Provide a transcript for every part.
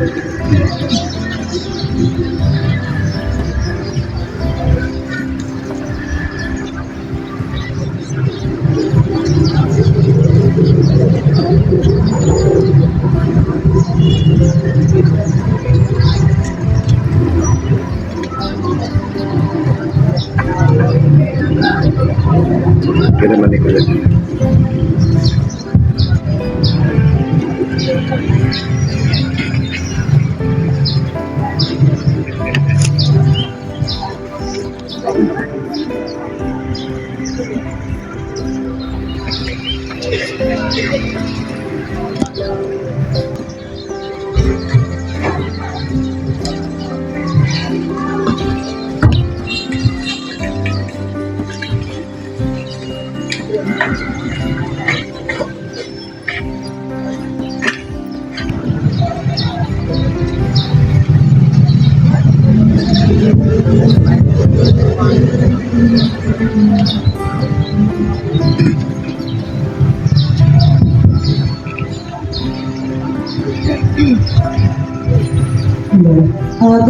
Kaya naman ikulat.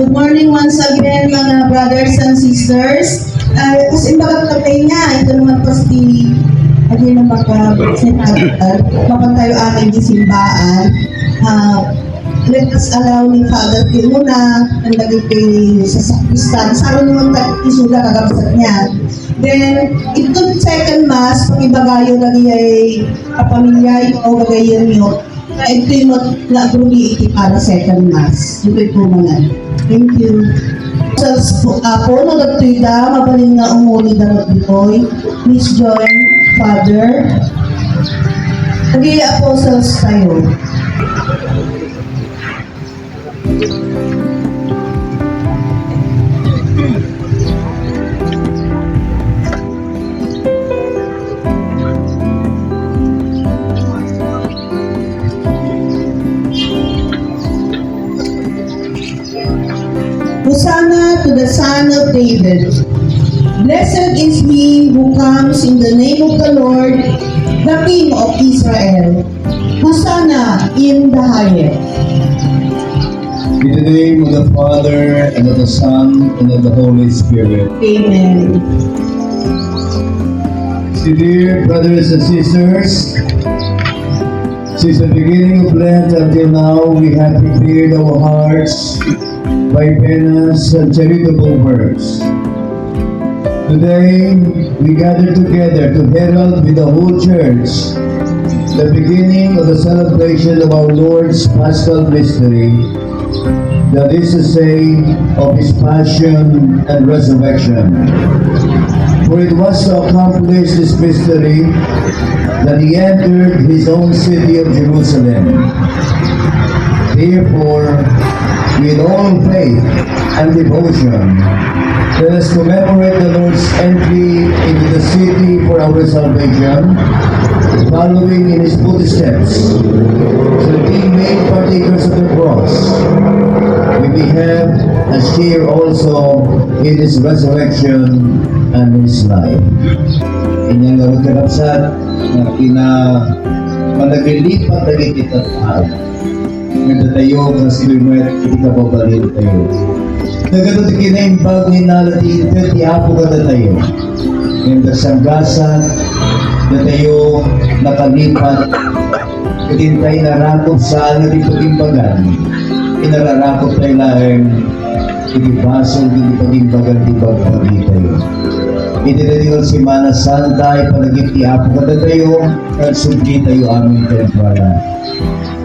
Good morning once again mga brothers and sisters. Kasi bakit kapay niya, ito naman po si hindi na mapag tayo aking isimbaan. Let us allow ni Father Timuna ang lagay kay sa sakristan. Saro naman isula kagabsat niya. Then, itong second mass, pag ibagayo lagi ay kapamilya o bagayan niyo, ito yung na-agrumi iti para second mass. Ito po mga. Thank you. Ako, nagtuyda, mabalin nga umuli darot ditoy. Please join Father. Naging apostles tayo. Hosanna to the Son of David. Blessed is he who comes in the name of the Lord, the King of Israel. Hosanna in the highest. In the name of the Father, and of the Son, and of the Holy Spirit. Amen. So dear brothers and sisters, since the beginning of Lent until now, we have prepared our hearts by penance and charitable works. Today, we gather together to herald with the whole Church the beginning of the celebration of our Lord's Paschal Mystery, that is to say, of His Passion and Resurrection. For it was to accomplish this mystery that He entered His own city of Jerusalem. Therefore, with all faith and devotion, let us commemorate the Lord's entry into the city for our salvation, following in His footsteps, so that being made partakers of the cross, we may have and share also in His resurrection and His life. Inyang narong karapsat na pinaglilipat na kita tayo. Nganda tayo, kasi lumet, ikababalik tayo. Nagano'n kinaimbag ni nalati, ti apo ka na tayo. Nganda sanggasan, na tayo nakalipat, katintay narakot sa ano di pagimbagan. Inararakot tayo lahing, ikibasol, di pagimbagan, di pagbagi tayo. Itinatingal si Mana Santa, ipalagit ti apo ka na tayo, at sumpi tayo aming tempralan.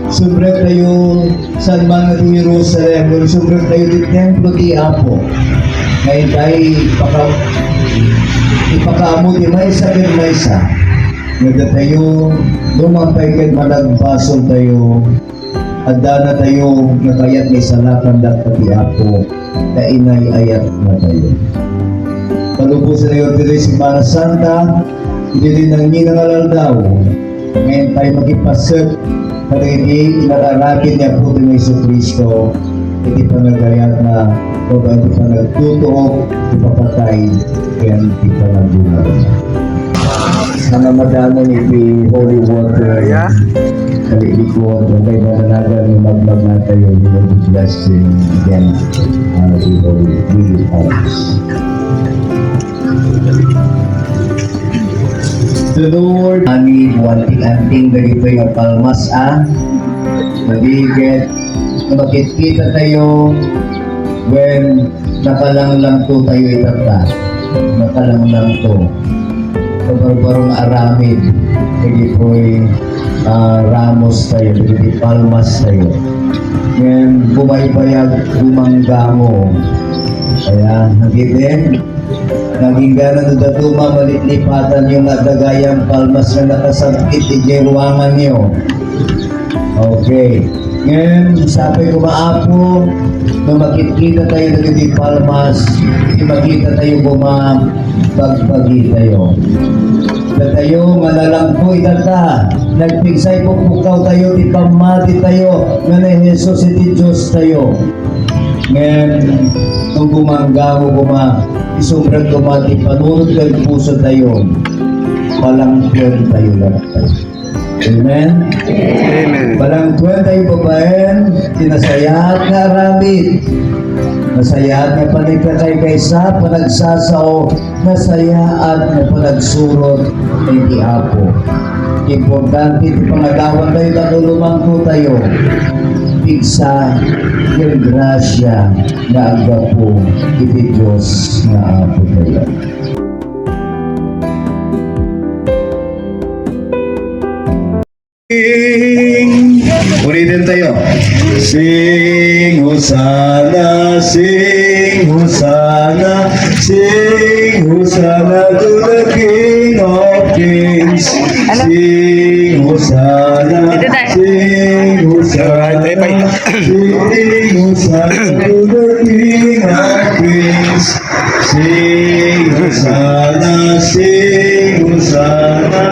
Subrek tayo sa mga di Jerusalem, subrek tayo di templo di Apo. Ngayon tayo ipakaamot di maysa kin maysa. Ngayon tayo lumampay kin malagbasol tayo. Adda na tayo nakayat may salakan dapat di Apo na inay-ayat na tayo. Palubusan tayo dito si Mana Santa, hindi din nang ninangalal daw. Ngayon tayo magipasag kada hindi inararakin niya po ni Jesucristo, hindi pa nagayat na o ba hindi pa nagtutuok, hindi pa patay, kaya hindi pa nagbulag. mga madamon ipi holy water. Yeah. Kaliklikon, kung kayo mananagal ng magmag na tayo, you will be blessed again. We will be honest. The Lord, ani wanting-anting dari pa yung palmas, nabigit, makikita tayo when nakalanglang to tayo itata. Nakalanglang to. Kabarbarong aramid, hindi po'y ramos tayo, hindi palmas tayo. Ngayon, bumaybayag, bumangga mo. Kaya, nagiging, naging gano'n na datuma, malitlipatan yung nadagayang palmas na nakasangkit, ijay ruangan niyo. Okay. Ngayon, sabi ko maapo, nung makikita tayo na hindi palmas, makita tayo bumabagbagi tayo. Na tayo, manalangko itata, nagpigsay po pukaw tayo, di pamati tayo, nga na Jesus, iti Diyos tayo. Ngayon, nung bumangga mo, isumbrang kumati, panunod ng puso tayo, palangkyan tayo lang tayo. Amen? Amen. Palangkyan tayo babaen, tinasayahat na aramid. Nasayaat na panikakay kaysa, panagsasaw, nasayaat na panagsurot ng Apo. Importante, pangadawan tayo, tanulumang po tayo. Pigsa, yung grasya na agapo, iti Diyos na Apo tayo. Ulitin tayo. Sing Hosanna, sing Hosanna, sing Hosanna to the King of Kings. Sing Hosanna, sing Hosanna, sing Hosanna to the King of Kings. Sing Hosanna, sing Hosanna,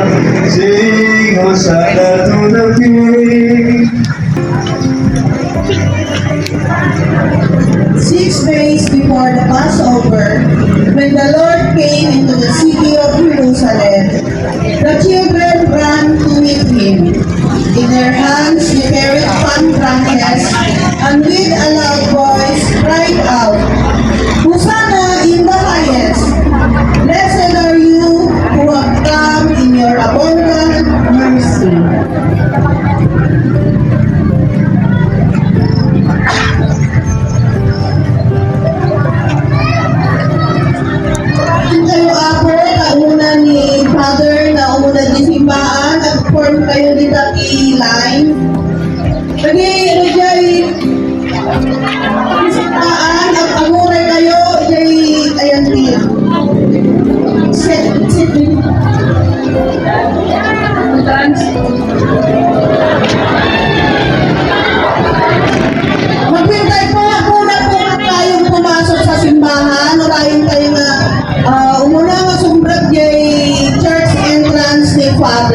sing Hosanna to the King. 6 days before the Passover, when the Lord came into the city of Jerusalem, the children ran to meet him. In their hands they carried palm branches, and with a loud voice cried out, Hosanna in the highest! Blessed are you who have come in your abundant mercy. Kayo ako, kauna ni Father na umuna di simbaan, nag-form kayo di dati line. Lagi, ano dyan, simbaan, at amuray kayo, dyan, ayan din. Set. Maghintay po, muna po tayong pumasok sa simbahan, o tayong tayo nga, umuna nga sumbrag yung church entrance ni Father.